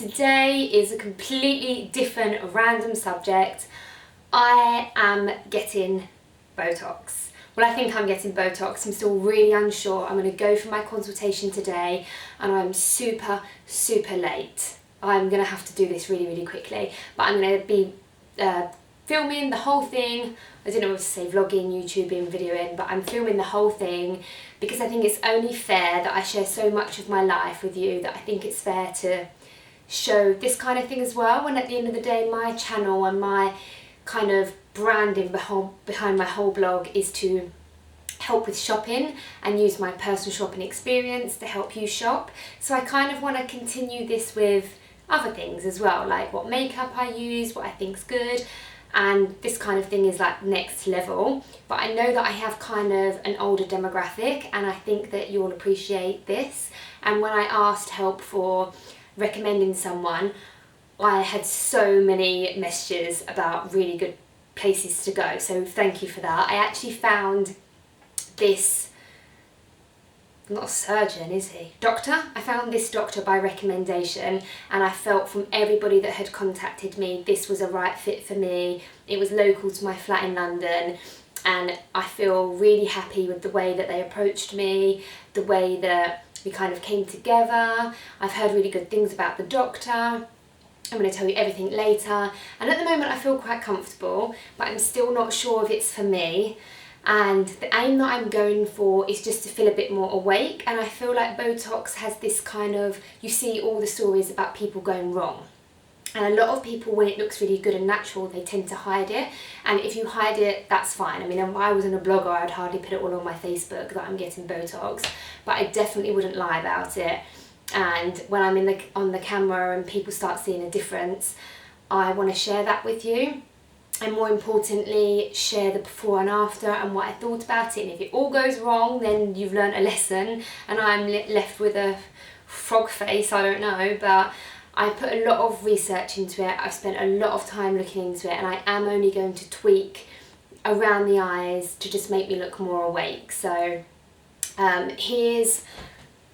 today is a completely different, random subject. I am getting Botox. Well, I think I'm getting Botox. I'm still really unsure. I'm going to go for my consultation today and I'm super late. I'm going to have to do this really quickly, but I'm going to be filming the whole thing. I don't know what to say, vlogging, YouTubing, videoing, but I'm filming the whole thing because I think it's only fair that I share so much of my life with you that I think it's fair to show this kind of thing as well, when at the end of the day my channel and my kind of branding behind my whole blog is to help with shopping and use my personal shopping experience to help you shop. So I kind of want to continue this with other things as well, like what makeup I use, what I think's good, and this kind of thing is like next level. But I know that I have kind of an older demographic and I think that you'll appreciate this. And when I asked help for recommending someone, I had so many messages about really good places to go, so thank you for that. I actually found this, not a surgeon, is he? Doctor? I found this doctor by recommendation, and I felt from everybody that had contacted me this was a right fit for me. It was local to my flat in London, and I feel really happy with the way that they approached me, the way that we kind of came together. I've heard really good things about the doctor. I'm going to tell you everything later, and at the moment I feel quite comfortable, but I'm still not sure if it's for me. And the aim that I'm going for is just to feel a bit more awake, and I feel like Botox has this kind of, you see all the stories about people going wrong, and a lot of people, when it looks really good and natural, they tend to hide it, and if you hide it, that's fine. I mean, if I wasn't a blogger, I'd hardly put it all on my Facebook that I'm getting Botox, but I definitely wouldn't lie about it. And when I'm on the camera and people start seeing a difference, I want to share that with you, and more importantly share the before and after and what I thought about it. And if it all goes wrong, then you've learned a lesson and I'm left with a frog face, I don't know, but I put a lot of research into it. I've spent a lot of time looking into it, and I am only going to tweak around the eyes to just make me look more awake. So here's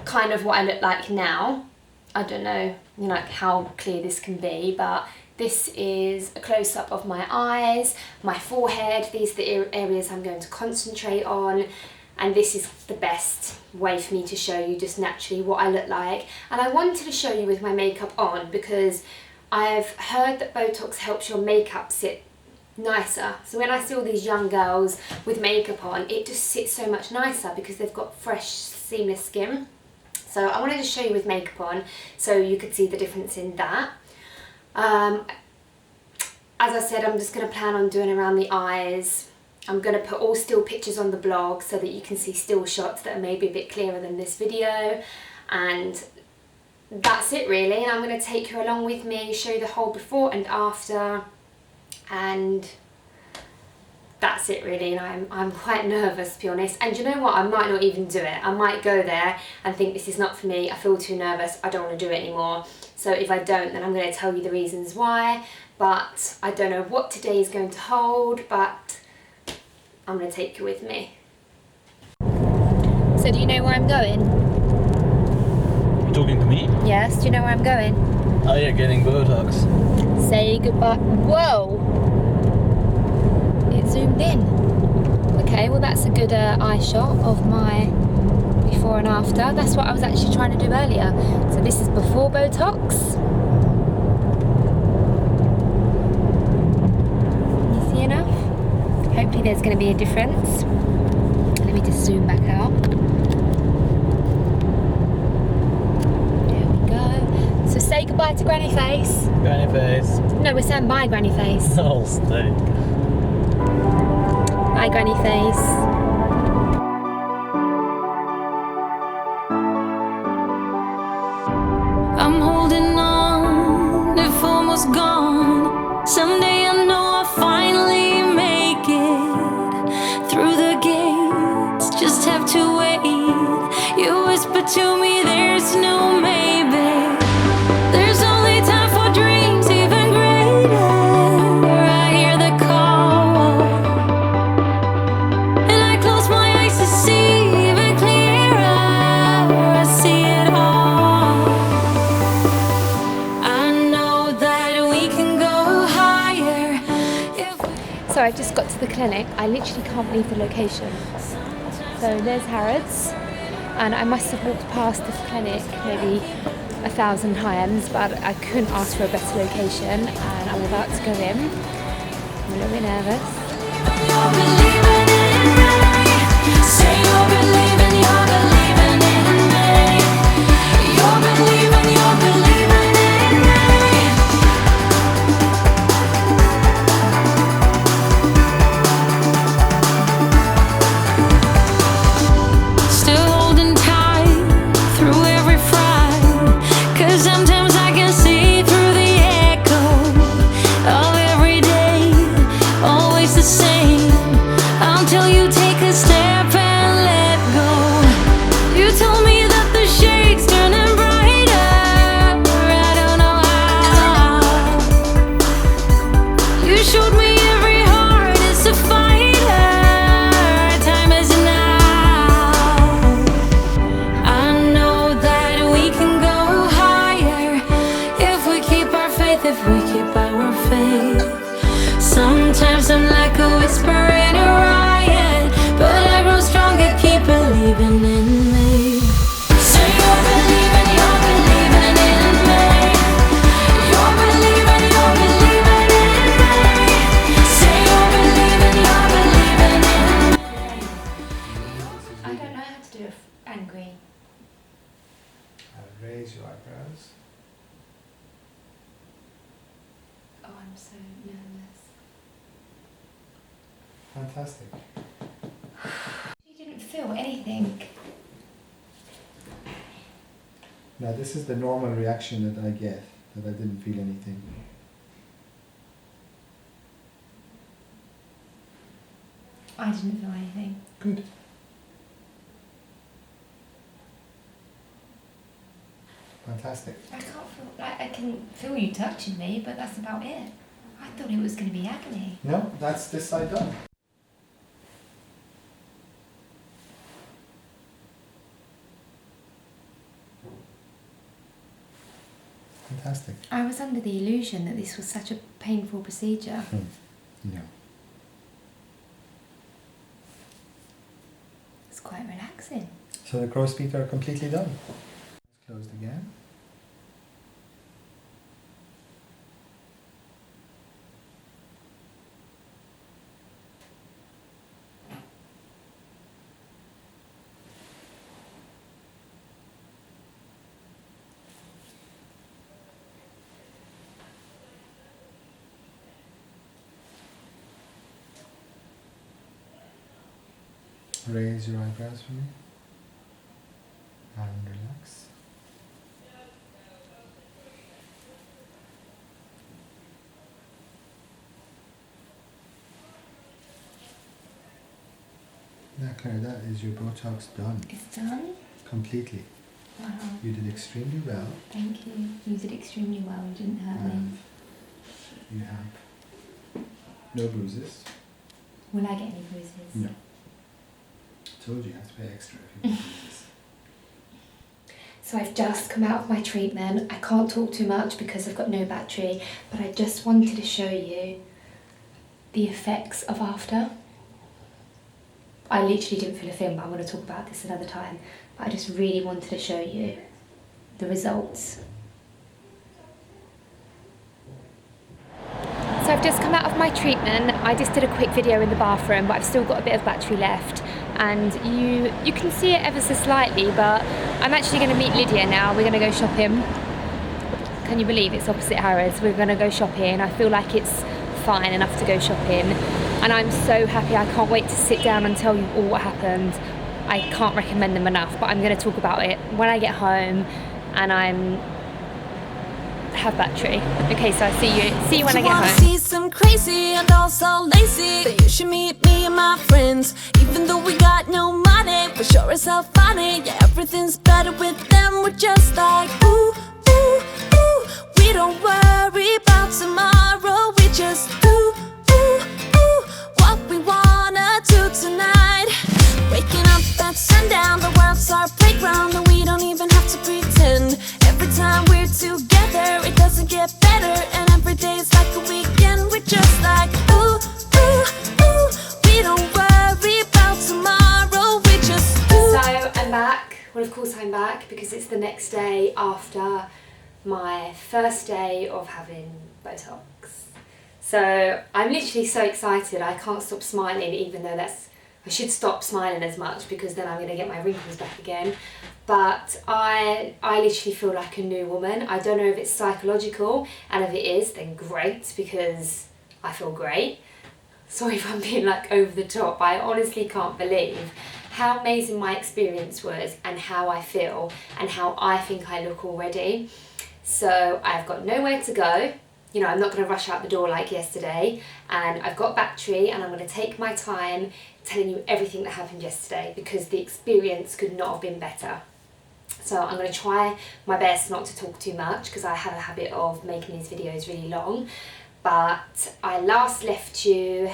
kind of what I look like now. I don't know, like how clear this can be, but this is a close-up of my eyes, my forehead. These are the areas I'm going to concentrate on, and this is the best way for me to show you just naturally what I look like. And I wanted to show you with my makeup on because I've heard that Botox helps your makeup sit nicer. So when I see all these young girls with makeup on, it just sits so much nicer because they've got fresh, seamless skin. So I wanted to show you with makeup on so you could see the difference in that. As I said, I'm just going to plan on doing around the eyes. I'm going to put all still pictures on the blog so that you can see still shots that are maybe a bit clearer than this video. And that's it really. And I'm going to take you along with me, show you the whole before and after. And that's it really. And I'm quite nervous, to be honest. And you know what? I might not even do it. I might go there and think this is not for me. I feel too nervous. I don't want to do it anymore. So if I don't, then I'm going to tell you the reasons why. But I don't know what today is going to hold, but I'm going to take you with me. So do you know where I'm going? You talking to me? Yes, do you know where I'm going? Oh yeah, getting Botox. Say goodbye. Whoa! It zoomed in. Okay, well that's a good eye shot of my before and after. That's what I was actually trying to do earlier. So this is before Botox. You see enough? Hopefully there's going to be a difference. Let me just zoom back out. There we go. So say goodbye to Granny Face. Granny Face. No, we're saying bye Granny Face. Oh, stay. Bye Granny Face. I'm holding on, if almost gone. Someday I know I'll finally make it through the gates. Just have to wait. You whisper to me, there's no maybe. There's only time for dreams even greater. I hear the call, and I close my eyes to see even clearer. I see it all. got to the clinic, I literally can't believe the location. So there's Harrods, and I must have walked past this clinic maybe 1,000 times, but I couldn't ask for a better location, and I'm about to go in. I'm a little bit nervous. Sometimes I'm like a whisper in a riot, but I grow stronger, keep believing in me. So you're believing in me. You're believing in me. Say you're believing in me. I don't know how to do angry. Raise your eyebrows. Oh, I'm so nervous. Fantastic. You didn't feel anything. Now this is the normal reaction that I get, that I didn't feel anything. I didn't feel anything. Good. Fantastic. I can't feel, like, I can feel you touching me, but that's about it. I thought it was going to be agony. No, that's this side done. Fantastic. I was under the illusion that this was such a painful procedure. Yeah. It's quite relaxing. So the crow's feet are completely done. Closed again. Raise your eyebrows for me and relax. Now Claire, that is your Botox done. It's done? Completely. Wow. You did extremely well. Thank you. You did extremely well. You didn't hurt me. And you have no bruises. Will I get any bruises? No. Told you have to pay extra if you get bruises. So I've just come out of my treatment. I can't talk too much because I've got no battery, but I just wanted to show you the effects of after. I literally didn't feel a thing, but I want to talk about this another time. But I just really wanted to show you the results. So I've just come out of my treatment. I just did a quick video in the bathroom, but I've still got a bit of battery left. And you can see it ever so slightly, but I'm actually going to meet Lydia now. We're going to go shopping. Can you believe it's opposite Harrods? We're going to go shopping. I feel like it's fine enough to go shopping. And I'm so happy. I can't wait to sit down and tell you all what happened. I can't recommend them enough, but I'm going to talk about it when I get home and have battery. Okay, so I'll see you when I get home. See some crazy and also lazy, then you should meet me and my friends. Even though we got no money, for sure it's all funny. Yeah, everything's better with them. We're just like ooh, ooh, ooh. We don't worry about tomorrow. We just ooh, ooh, ooh. What we wanna do tonight. Waking up at sundown, the world's our playground, and we don't even have to pretend. Every time we're together, it doesn't get better, and every day's like a weekend. We're just like ooh, ooh, ooh. back. Well, of course I'm back because it's the next day after my first day of having Botox. So I'm literally so excited. I can't stop smiling, even though I should stop smiling as much because then I'm going to get my wrinkles back again. But I literally feel like a new woman. I don't know if it's psychological, and if it is, then great, because I feel great. Sorry if I'm being like over the top. I honestly can't believe how amazing my experience was and how I feel and how I think I look already. So I've got nowhere to go. You know, I'm not going to rush out the door like yesterday, and I've got battery, and I'm going to take my time telling you everything that happened yesterday because the experience could not have been better. So I'm going to try my best not to talk too much because I have a habit of making these videos really long. But I last left you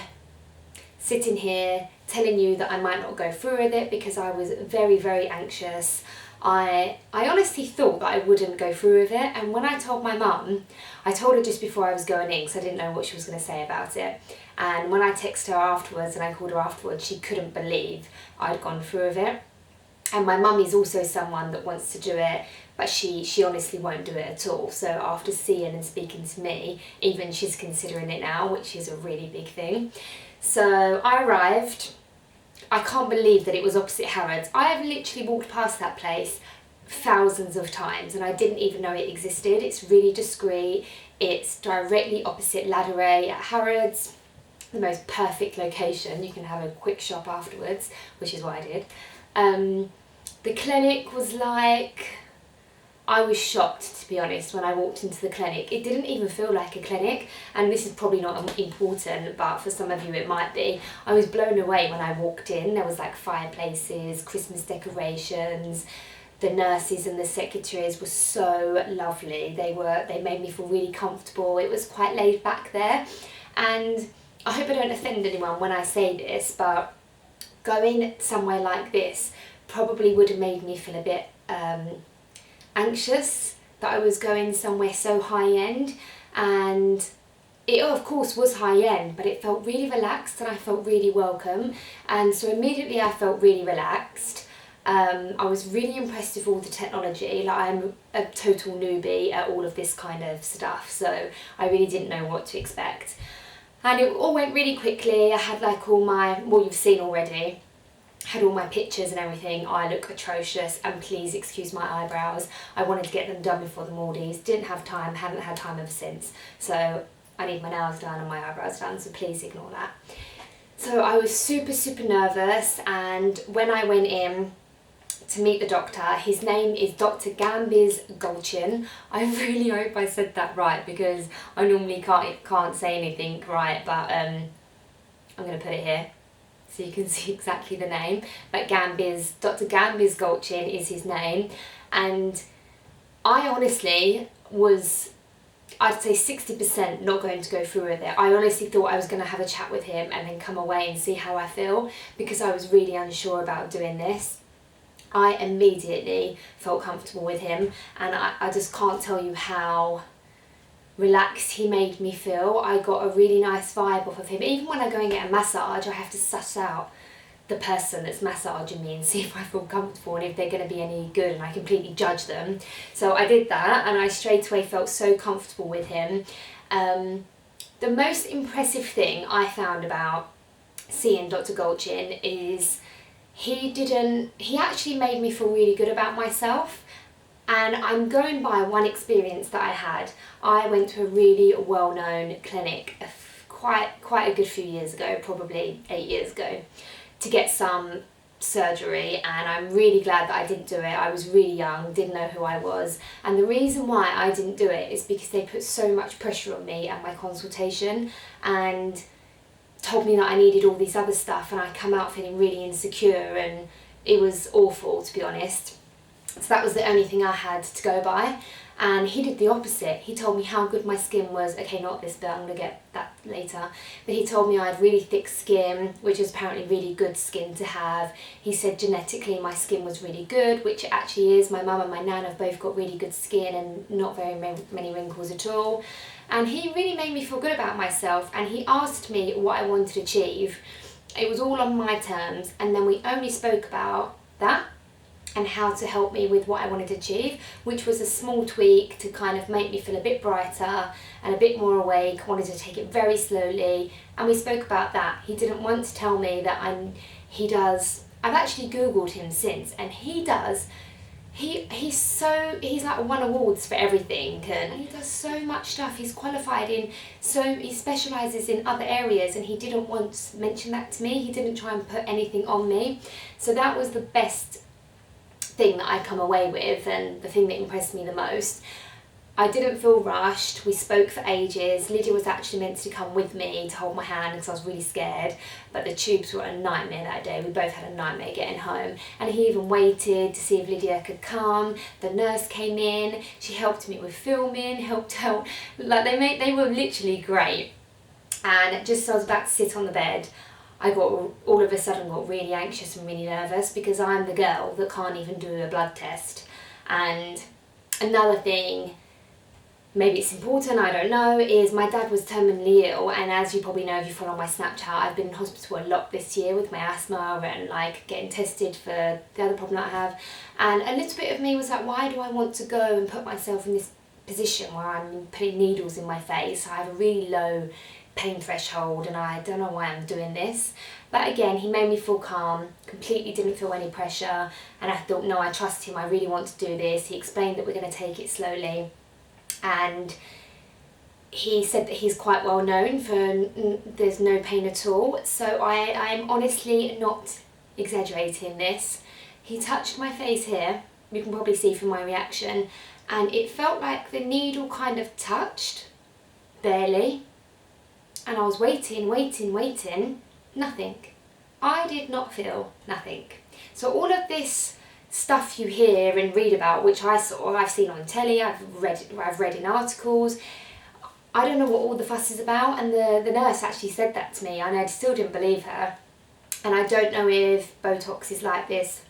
sitting here telling you that I might not go through with it because I was very, very anxious. I honestly thought that I wouldn't go through with it, and when I told my mum, I told her just before I was going in because I didn't know what she was going to say about it. And when I texted her afterwards and I called her afterwards, she couldn't believe I'd gone through with it. And my mum is also someone that wants to do it, but she honestly won't do it at all. So after seeing and speaking to me, even she's considering it now, which is a really big thing. So I arrived. I can't believe that it was opposite Harrods. I have literally walked past that place thousands of times and I didn't even know it existed. It's really discreet. It's directly opposite Ladder A at Harrods. The most perfect location. You can have a quick shop afterwards, which is what I did. The clinic was like, I was shocked, to be honest, when I walked into the clinic. It didn't even feel like a clinic, and this is probably not important, but for some of you it might be. I was blown away when I walked in. There was like fireplaces, Christmas decorations. The nurses and the secretaries were so lovely. They made me feel really comfortable. It was quite laid back there, and I hope I don't offend anyone when I say this, but going somewhere like this probably would have made me feel a bit anxious that I was going somewhere so high end, and it of course was high end, but it felt really relaxed and I felt really welcome, and so immediately I felt really relaxed. I was really impressed with all the technology. Like, I'm a total newbie at all of this kind of stuff, so I really didn't know what to expect, and it all went really quickly. I had like all my, well, you've seen already, had all my pictures and everything. I look atrocious, and please excuse my eyebrows. I wanted to get them done before the Maldives, didn't have time, haven't had time ever since, so I need my nails done and my eyebrows done, so please ignore that. So I was super, super nervous, and when I went in to meet the doctor, his name is Dr. Kambiz Golchin. I really hope I said that right because I normally can't say anything right, but I'm going to put it here so you can see exactly the name. But Kambiz, Dr. Kambiz Golchin is his name, and I honestly was, I'd say 60% not going to go through with it. I honestly thought I was going to have a chat with him and then come away and see how I feel because I was really unsure about doing this. I immediately felt comfortable with him, and I just can't tell you how relaxed he made me feel. I got a really nice vibe off of him. Even when I go and get a massage, I have to suss out the person that's massaging me and see if I feel comfortable and if they're going to be any good, and I completely judge them. So I did that, and I straight away felt so comfortable with him. The most impressive thing I found about seeing Dr. Golchin is he actually made me feel really good about myself. And I'm going by one experience that I had. I went to a really well-known clinic quite a good few years ago, probably 8 years ago, to get some surgery, and I'm really glad that I didn't do it. I was really young, didn't know who I was, and the reason why I didn't do it is because they put so much pressure on me at my consultation and told me that I needed all this other stuff, and I come out feeling really insecure, and it was awful, to be honest. So that was the only thing I had to go by, and he did the opposite. He told me how good my skin was. Okay, not this bit, I'm going to get that later, but he told me I had really thick skin, which is apparently really good skin to have. He said genetically my skin was really good, which it actually is. My mum and my nan have both got really good skin and not very many wrinkles at all, and he really made me feel good about myself, and he asked me what I wanted to achieve. It was all on my terms, and then we only spoke about that. and how to help me with what I wanted to achieve, which was a small tweak to kind of make me feel a bit brighter and a bit more awake. I wanted to take it very slowly, and we spoke about that. He didn't want to tell me that I've actually Googled him since, and he's like won awards for everything, and he does so much stuff. He's qualified he specialises in other areas, and he didn't want to mention that to me. He didn't try and put anything on me. So that was the best thing that I come away with, and the thing that impressed me the most. I didn't feel rushed. We spoke for ages. Lydia was actually meant to come with me to hold my hand because I was really scared, but the tubes were a nightmare that day. We both had a nightmare getting home, and he even waited to see if Lydia could come. The nurse came in, she helped me with filming, helped out, like they were literally great. And just as I was about to sit on the bed, I all of a sudden got really anxious and really nervous, because I'm the girl that can't even do a blood test. And another thing, maybe it's important, I don't know, is my dad was terminally ill, and as you probably know if you follow my Snapchat, I've been in hospital a lot this year with my asthma and like getting tested for the other problem that I have. And a little bit of me was like, why do I want to go and put myself in this position where I'm putting needles in my face? I have a really low pain threshold, and I don't know why I'm doing this. But again, he made me feel calm, completely didn't feel any pressure, and I thought, no, I trust him, I really want to do this. He explained that we're going to take it slowly, and he said that he's quite well known for there's no pain at all. So I'm honestly not exaggerating this. He touched my face here, you can probably see from my reaction, and it felt like the needle kind of touched, barely. And I was waiting, nothing. I did not feel nothing. So all of this stuff you hear and read about, which I've seen on telly, I've read in articles, I don't know what all the fuss is about, and the nurse actually said that to me, and I still didn't believe her. And I don't know if Botox is like this,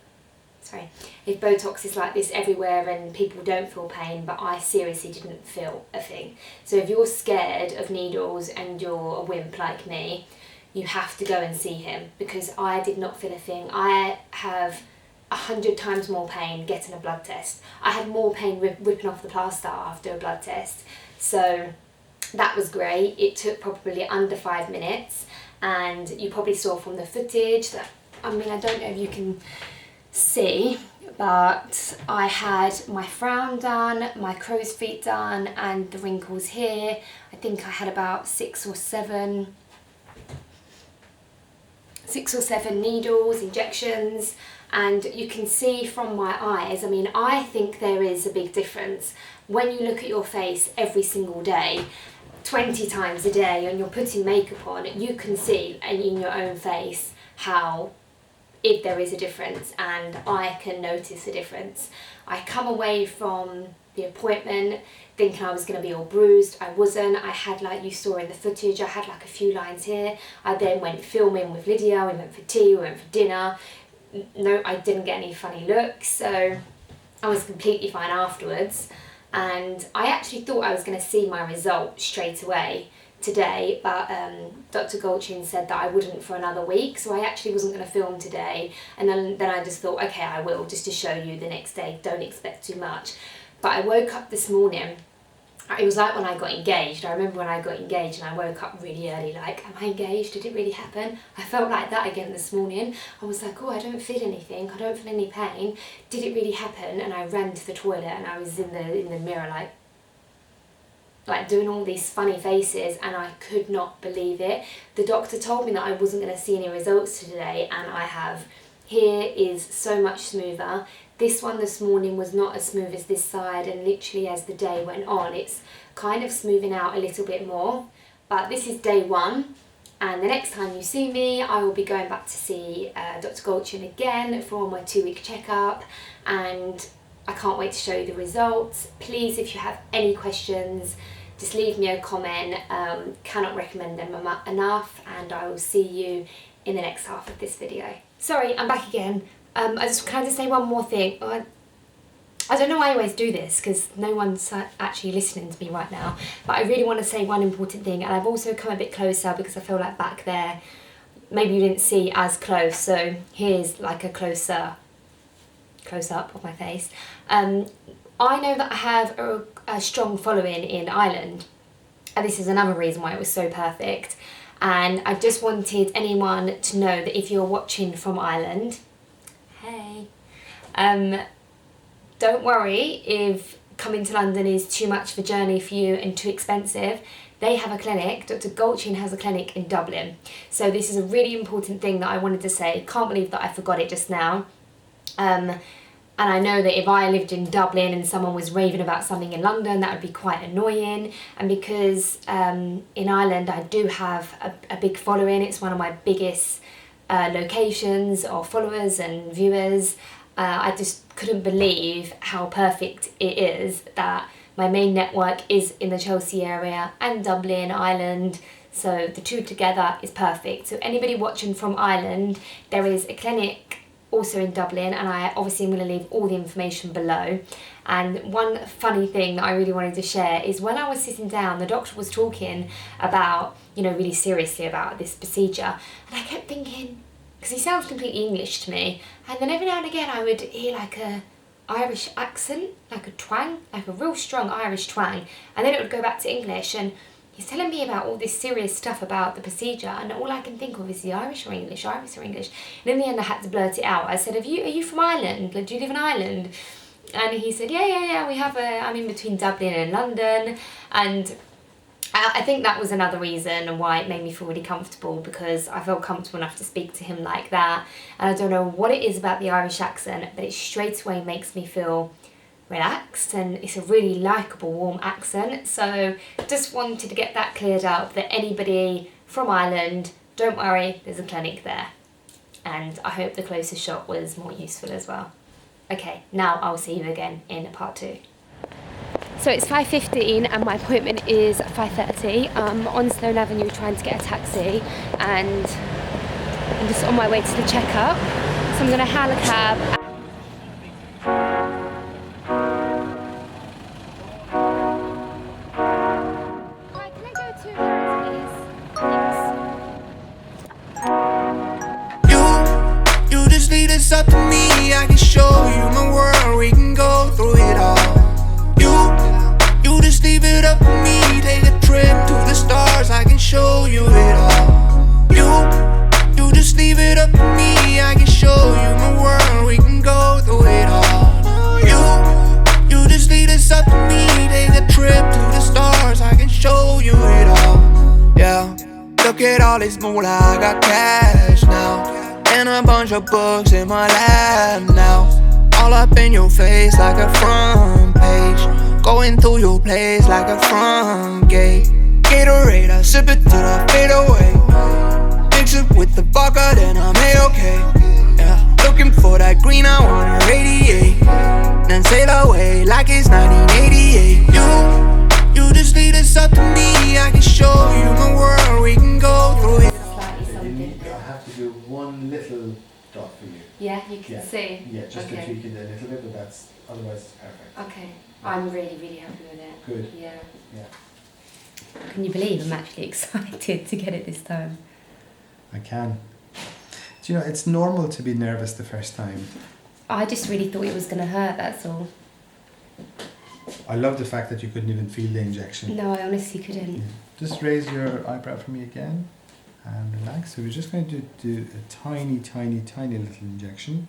everywhere and people don't feel pain, but I seriously didn't feel a thing. So if you're scared of needles and you're a wimp like me, you have to go and see him, because I did not feel a thing. I have 100 times more pain getting a blood test. I had more pain ripping off the plaster after a blood test. So that was great. It took probably under 5 minutes, and you probably saw from the footage that, I don't know if you can see, but I had my frown done, my crow's feet done, and the wrinkles here. I think I had about 6 or 7 needles, injections, and you can see from my eyes, I think there is a big difference. When you look at your face every single day, 20 times a day, and you're putting makeup on, you can see in your own face if there is a difference, and I can notice a difference. I come away from the appointment thinking I was going to be all bruised. I wasn't. I had, like you saw in the footage, I had like a few lines here. I then went filming with Lydia, we went for tea, we went for dinner. No, I didn't get any funny looks, so I was completely fine afterwards. And I actually thought I was going to see my result straight away today, but Dr. Golchin said that I wouldn't for another week, so I actually wasn't going to film today. And then I just thought, okay, I will, just to show you the next day, don't expect too much. But I woke up this morning, it was like when I got engaged. I remember when I got engaged and I woke up really early, like, am I engaged? Did it really happen? I felt like that again this morning. I was like, oh, I don't feel anything, I don't feel any pain. Did it really happen? And I ran to the toilet, and I was in the mirror like doing all these funny faces, and I could not believe it. The doctor told me that I wasn't going to see any results today, and I have. Here is so much smoother. This one this morning was not as smooth as this side, and literally as the day went on, it's kind of smoothing out a little bit more. But this is day 1, and the next time you see me, I will be going back to see Dr. Golchin again for my 2-week checkup, and I can't wait to show you the results. Please, if you have any questions, just leave me a comment. Cannot recommend them enough, and I will see you in the next half of this video. Sorry, I'm back again. Can I just say one more thing? I don't know why I always do this, because no one's actually listening to me right now, but I really want to say one important thing, and I've also come a bit closer because I feel like back there, maybe you didn't see as close, so here's like a closer close up of my face. I know that I have a strong following in Ireland, and this is another reason why it was so perfect. And I just wanted anyone to know that if you're watching from Ireland, hey, don't worry if coming to London is too much of a journey for you and too expensive. They have a clinic, Dr. Golchin has a clinic in Dublin. So this is a really important thing that I wanted to say. Can't believe that I forgot it just now. And I know that if I lived in Dublin and someone was raving about something in London, that would be quite annoying. And because in Ireland I do have a big following, it's one of my biggest locations or followers and viewers, I just couldn't believe how perfect it is that my main network is in the Chelsea area and Dublin, Ireland, so the two together is perfect. So anybody watching from Ireland, there is a clinic also in Dublin, and I obviously am going to leave all the information below. And one funny thing that I really wanted to share is when I was sitting down, the doctor was talking about, you know, really seriously about this procedure, and I kept thinking, because he sounds completely English to me, and then every now and again I would hear like a Irish accent, like a twang, like a real strong Irish twang, and then it would go back to English, and he's telling me about all this serious stuff about the procedure, and all I can think of is the Irish or English, Irish or English. And in the end I had to blurt it out. I said, are you from Ireland? Like, do you live in Ireland? And he said, yeah, we have I'm in between Dublin and London. And I think that was another reason why it made me feel really comfortable, because I felt comfortable enough to speak to him like that. And I don't know what it is about the Irish accent, but it straight away makes me feel relaxed, and it's a really likeable, warm accent. So just wanted to get that cleared up, that anybody from Ireland, don't worry, there's a clinic there. And I hope the closer shot was more useful as well. Okay, now I'll see you again in part 2. So it's 5:15 and my appointment is 5:30. I'm on Sloane Avenue trying to get a taxi, and I'm just on my way to the checkup. So I'm going to hail a cab. It's up to me, I can show you my world, we can go through it all. You just leave it up to me, take a trip to the stars, I can show you it all. You just leave it up to me, I can show you my world, we can go through it all. You just leave this up to me, take a trip to the stars, I can show you it all. Yeah, look at all this moolah, I got cash now, and a bunch of books in my lap now. All up in your face like a front page, going through your place like a front gate. Gatorade, I sip it till I fade away. Mix it with the vodka, then I'm A-okay. Yeah, looking for that green, I wanna radiate, then sail away like it's 1988. You just leave this up to me, I can show you my world, we can go through it. I have to do one little dot for you. Yeah, you can see. Yeah, just okay. to tweak it a little bit, but that's otherwise it's perfect. Okay, I'm really, really happy with it. Good. Yeah. Yeah. Can you believe I'm actually excited to get it this time? I can. Do you know, it's normal to be nervous the first time. I just really thought it was going to hurt, that's all. I love the fact that you couldn't even feel the injection. No, I honestly couldn't. Yeah. Just raise your eyebrow for me again and relax. So we're just going to do a tiny, tiny, tiny little injection,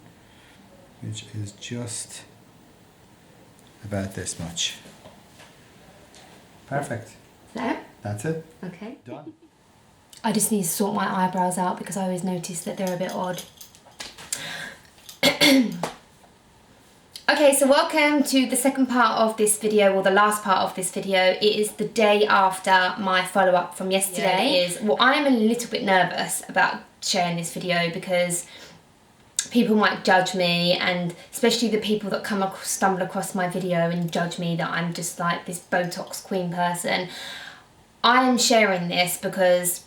which is just about this much. Perfect. No? That's it. Okay. Done. I just need to sort my eyebrows out because I always notice that they're a bit odd. Okay, so welcome to the second part of this video, or the last part of this video. It is the day after my follow-up from yesterday. Well, I am a little bit nervous about sharing this video because people might judge me, and especially the people that stumble across my video and judge me that I'm just like this Botox queen person. I am sharing this because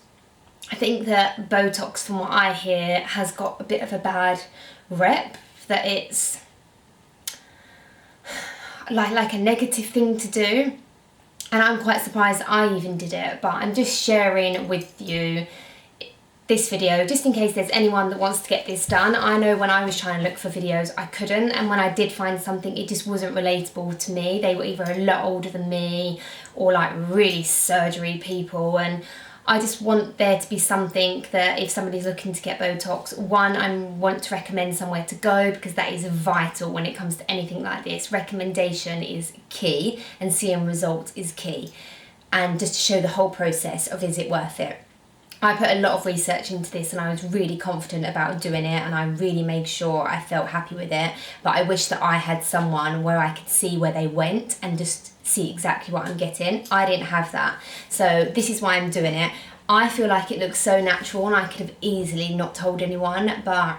I think that Botox, from what I hear, has got a bit of a bad rep, that it's like a negative thing to do, and I'm quite surprised I even did it, but I'm just sharing with you this video just in case there's anyone that wants to get this done. I know when I was trying to look for videos I couldn't, and when I did find something it just wasn't relatable to me. They were either a lot older than me or like really surgery people, and I just want there to be something that if somebody's looking to get Botox, one, I want to recommend somewhere to go, because that is vital when it comes to anything like this. Recommendation is key and seeing results is key, and just to show the whole process of is it worth it. I put a lot of research into this and I was really confident about doing it, and I really made sure I felt happy with it. But I wish that I had someone where I could see where they went and just see exactly what I'm getting. I didn't have that. So this is why I'm doing it. I feel like it looks so natural and I could have easily not told anyone, but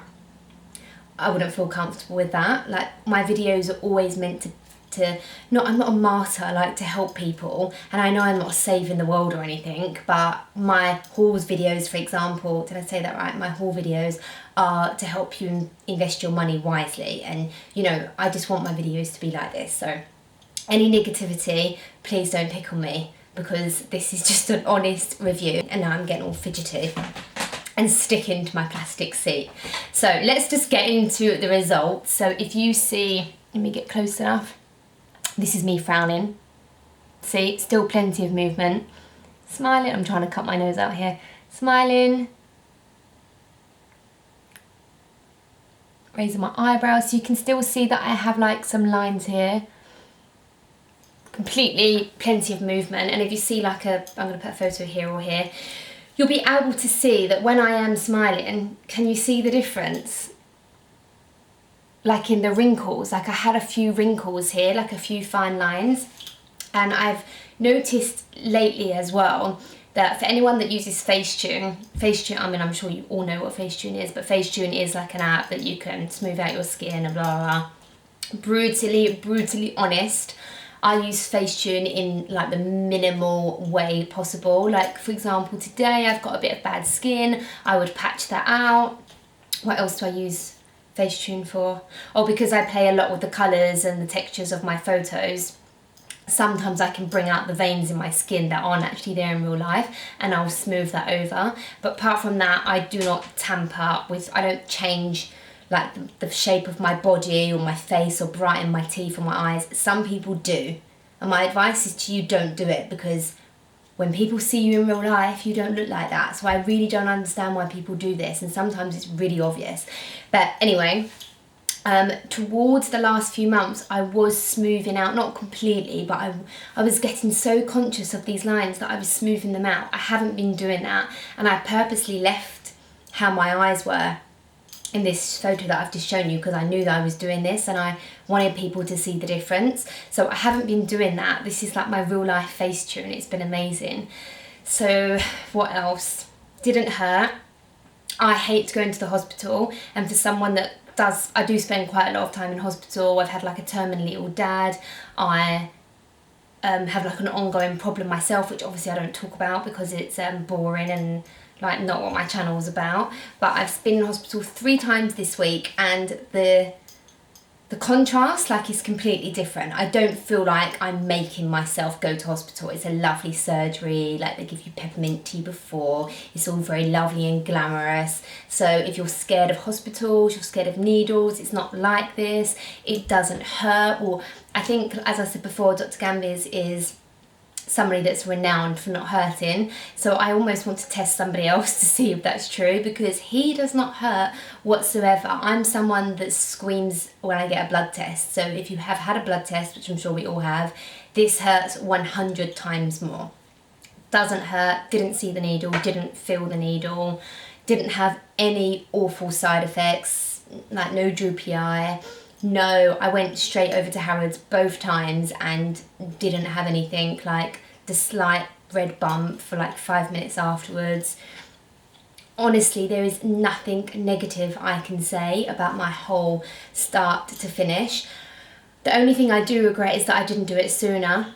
I wouldn't feel comfortable with that. Like, my videos are always meant to I'm not a martyr, I like to help people, and I know I'm not saving the world or anything, but my hauls videos, for example, did I say that right? My haul videos are to help you invest your money wisely, and you know, I just want my videos to be like this. So any negativity, please don't pick on me, because this is just an honest review. And now I'm getting all fidgety and sticking to my plastic seat. So let's just get into the results. So if you see, let me get close enough. This is me frowning. See, still plenty of movement. Smiling, I'm trying to cut my nose out here. Smiling. Raising my eyebrows, so you can still see that I have like some lines here. Completely plenty of movement, and if you see like I'm gonna put a photo here or here, you'll be able to see that when I am smiling, can you see the difference? Like in the wrinkles, like I had a few wrinkles here, like a few fine lines. And I've noticed lately as well that for anyone that uses Facetune, I mean, I'm sure you all know what Facetune is, but Facetune is like an app that you can smooth out your skin and blah, blah, blah. Brutally honest, I use Facetune in like the minimal way possible. Like for example, today I've got a bit of bad skin, I would patch that out. What else do I use Facetune for? Oh, because I play a lot with the colours and the textures of my photos, sometimes I can bring out the veins in my skin that aren't actually there in real life, and I'll smooth that over. But apart from that, I do not tamper with, I don't change like the shape of my body or my face or brighten my teeth or my eyes. Some people do, and my advice is to you, don't do it, because when people see you in real life, you don't look like that. So I really don't understand why people do this, and sometimes it's really obvious. But anyway, towards the last few months, I was smoothing out, not completely, but I was getting so conscious of these lines that I was smoothing them out. I haven't been doing that, and I purposely left how my eyes were in this photo that I've just shown you, because I knew that I was doing this and I wanted people to see the difference. So I haven't been doing that. This is like my real life Facetune. It's been amazing. So what else? Didn't hurt. I hate going to the hospital, and for someone that does, I do spend quite a lot of time in hospital. I've had like a terminally ill dad. I have like an ongoing problem myself, which obviously I don't talk about because it's boring and like not what my channel was about. But I've been in hospital 3 times this week, and the contrast like is completely different. I don't feel like I'm making myself go to hospital. It's a lovely surgery, like they give you peppermint tea before. It's all very lovely and glamorous. So if you're scared of hospitals, you're scared of needles, it's not like this. It doesn't hurt. Or I think, as I said before, Dr. Kambiz is somebody that's renowned for not hurting, so I almost want to test somebody else to see if that's true, because he does not hurt whatsoever. I'm someone that screams when I get a blood test, so if you have had a blood test, which I'm sure we all have, this hurts 100 times more. Doesn't hurt, didn't see the needle, didn't feel the needle, didn't have any awful side effects, like no droopy eye. No, I went straight over to Harrods both times and didn't have anything, like the slight red bump for like 5 minutes afterwards. Honestly, there is nothing negative I can say about my whole start to finish. The only thing I do regret is that I didn't do it sooner.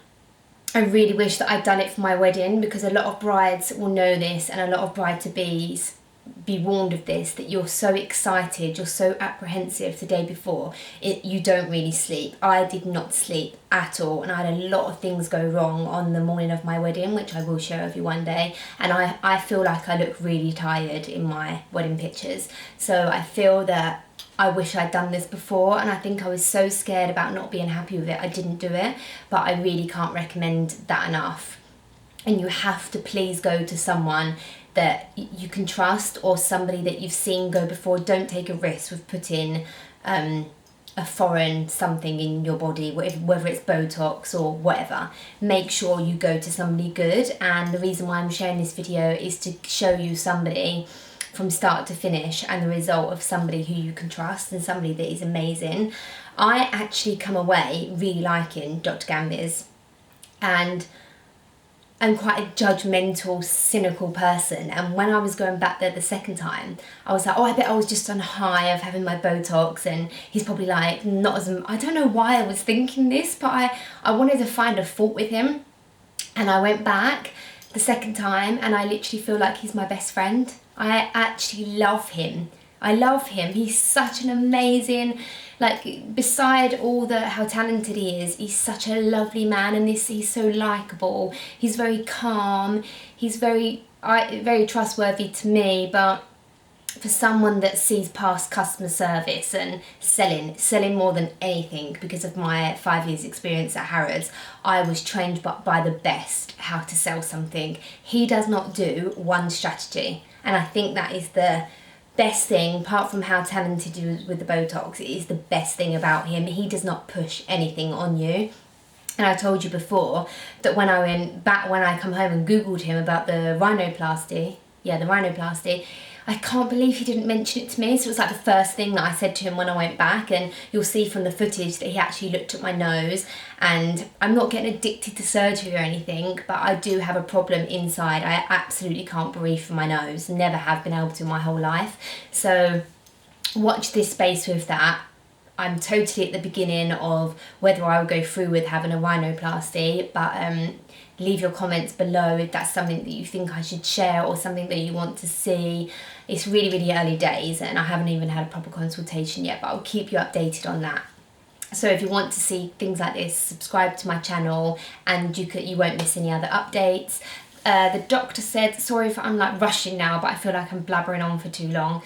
I really wish that I'd done it for my wedding, because a lot of brides will know this, and a lot of bride-to-bees be warned of this, that you're so excited, you're so apprehensive the day before, you don't really sleep. I did not sleep at all, and I had a lot of things go wrong on the morning of my wedding, which I will share with you one day, and I feel like I look really tired in my wedding pictures. So I feel that I wish I'd done this before, and I think I was so scared about not being happy with it, I didn't do it. But I really can't recommend that enough. And you have to please go to someone that you can trust, or somebody that you've seen go before. Don't take a risk with putting a foreign something in your body, whether it's Botox or whatever. Make sure you go to somebody good, and the reason why I'm sharing this video is to show you somebody from start to finish and the result of somebody who you can trust and somebody that is amazing. I actually come away really liking Dr. Kambiz, and I'm quite a judgmental, cynical person, and when I was going back there the second time, I was like, oh, I bet I was just on a high of having my Botox, and he's probably like not as, I don't know why I was thinking this, but I wanted to find a fault with him. And I went back the second time, and I literally feel like he's my best friend. I actually love him. I love him. He's such an amazing, like, beside all the how talented he is, he's such a lovely man, and he's so likable. He's very calm. He's very trustworthy to me, but for someone that sees past customer service and selling more than anything, because of my 5 years experience at Harrods, I was trained by the best how to sell something. He does not do one strategy, and I think that is the best thing, apart from how talented he is with the Botox. It is the best thing about him. He does not push anything on you. And I told you before that when I come home and Googled him about the rhinoplasty, I can't believe he didn't mention it to me. So it was like the first thing that I said to him when I went back, and you'll see from the footage that he actually looked at my nose. And I'm not getting addicted to surgery or anything, but I do have a problem inside. I absolutely can't breathe from my nose. Never have been able to my whole life. So watch this space with that. I'm totally at the beginning of whether I will go through with having a rhinoplasty, but leave your comments below if that's something that you think I should share or something that you want to see. It's really, really early days, and I haven't even had a proper consultation yet, but I'll keep you updated on that. So if you want to see things like this, subscribe to my channel, and you won't miss any other updates. The doctor said, sorry if I'm like rushing now, but I feel like I'm blabbering on for too long.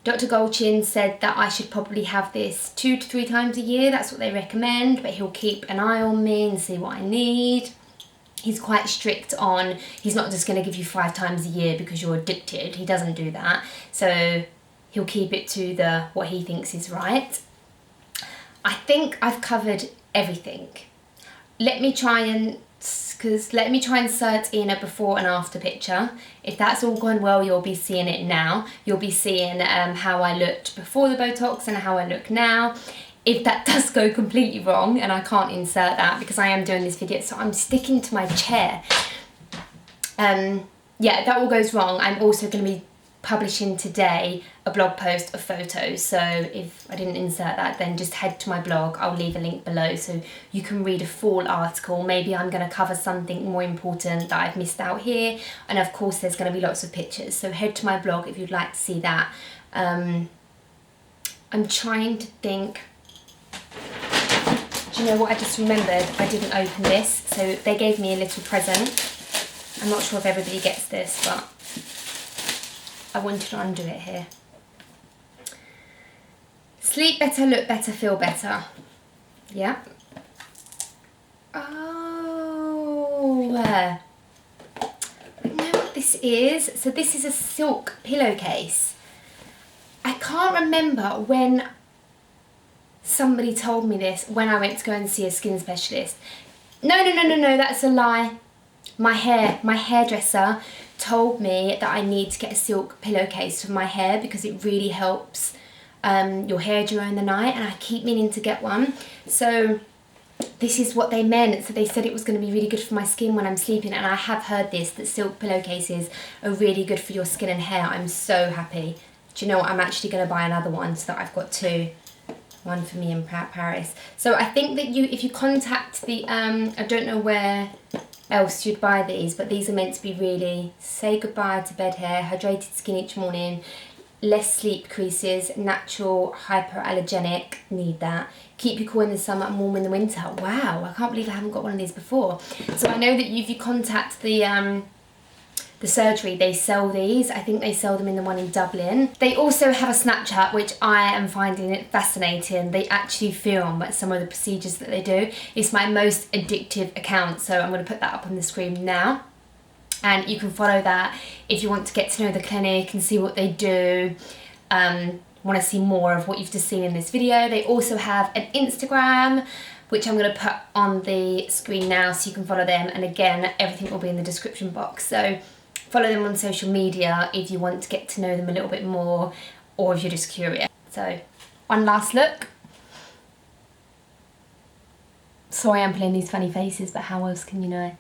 Dr. Golchin said that I should probably have this 2 to 3 times a year. That's what they recommend, but he'll keep an eye on me and see what I need. He's quite strict on, he's not just going to give you 5 times a year because you're addicted. He doesn't do that. So he'll keep it to what he thinks is right. I think I've covered everything. Let me try and insert in a before and after picture. If that's all gone well, you'll be seeing it now. You'll be seeing how I looked before the Botox and how I look now. If that does go completely wrong and I can't insert that because I am doing this video, so I'm sticking to my chair. Yeah, if that all goes wrong, I'm also going to be publishing today a blog post of photos, so if I didn't insert that, then just head to my blog. I'll leave a link below so you can read a full article. Maybe I'm going to cover something more important that I've missed out here, and of course there's going to be lots of pictures, so head to my blog if you'd like to see that. I'm trying to think. Do you know what I just remembered? I didn't open this, so they gave me a little present. I'm not sure if everybody gets this, but I wanted to undo it here. Sleep better, look better, feel better. Yeah. Oh, I know what this is. So this is a silk pillowcase. I can't remember when somebody told me this when I went to go and see a skin specialist. No, that's a lie. My hairdresser told me that I need to get a silk pillowcase for my hair because it really helps your hair during the night, and I keep meaning to get one. So this is what they meant. So they said it was going to be really good for my skin when I'm sleeping, and I have heard this, that silk pillowcases are really good for your skin and hair. I'm so happy. Do you know what? I'm actually going to buy another one so that I've got 2. One for me in Paris. So I think that if you contact the, I don't know where else you'd buy these, but these are meant to be really say goodbye to bed hair, hydrated skin each morning, less sleep creases, natural, hyperallergenic, need that. Keep you cool in the summer and warm in the winter. Wow, I can't believe I haven't got one of these before. So I know that if you contact the surgery, they sell these. I think they sell them in the one in Dublin. They also have a Snapchat, which I am finding it fascinating. They actually film some of the procedures that they do. It's my most addictive account, so I'm going to put that up on the screen now. And you can follow that if you want to get to know the clinic and see what they do. Want to see more of what you've just seen in this video. They also have an Instagram, which I'm going to put on the screen now so you can follow them. And again, everything will be in the description box. So follow them on social media if you want to get to know them a little bit more, or if you're just curious. So one last look. Sorry I'm playing these funny faces, but how else can you know?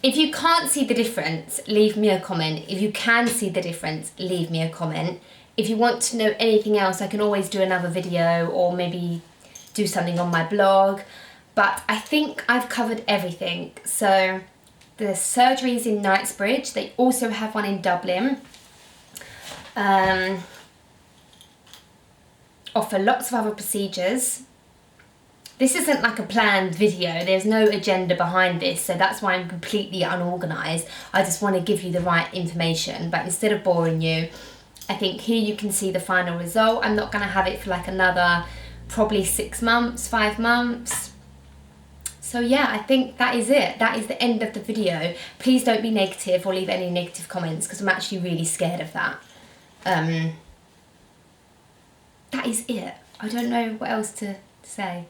If you can't see the difference, leave me a comment. If you can see the difference, leave me a comment. If you want to know anything else, I can always do another video or maybe do something on my blog. But I think I've covered everything. So the surgery is in Knightsbridge. They also have one in Dublin. Offer lots of other procedures. This isn't like a planned video, there's no agenda behind this, so that's why I'm completely unorganised. I just want to give you the right information, but instead of boring you, I think here you can see the final result. I'm not going to have it for like another probably 6 months, 5 months. So yeah, I think that is it. That is the end of the video. Please don't be negative or leave any negative comments, because I'm actually really scared of that. That is it. I don't know what else to say.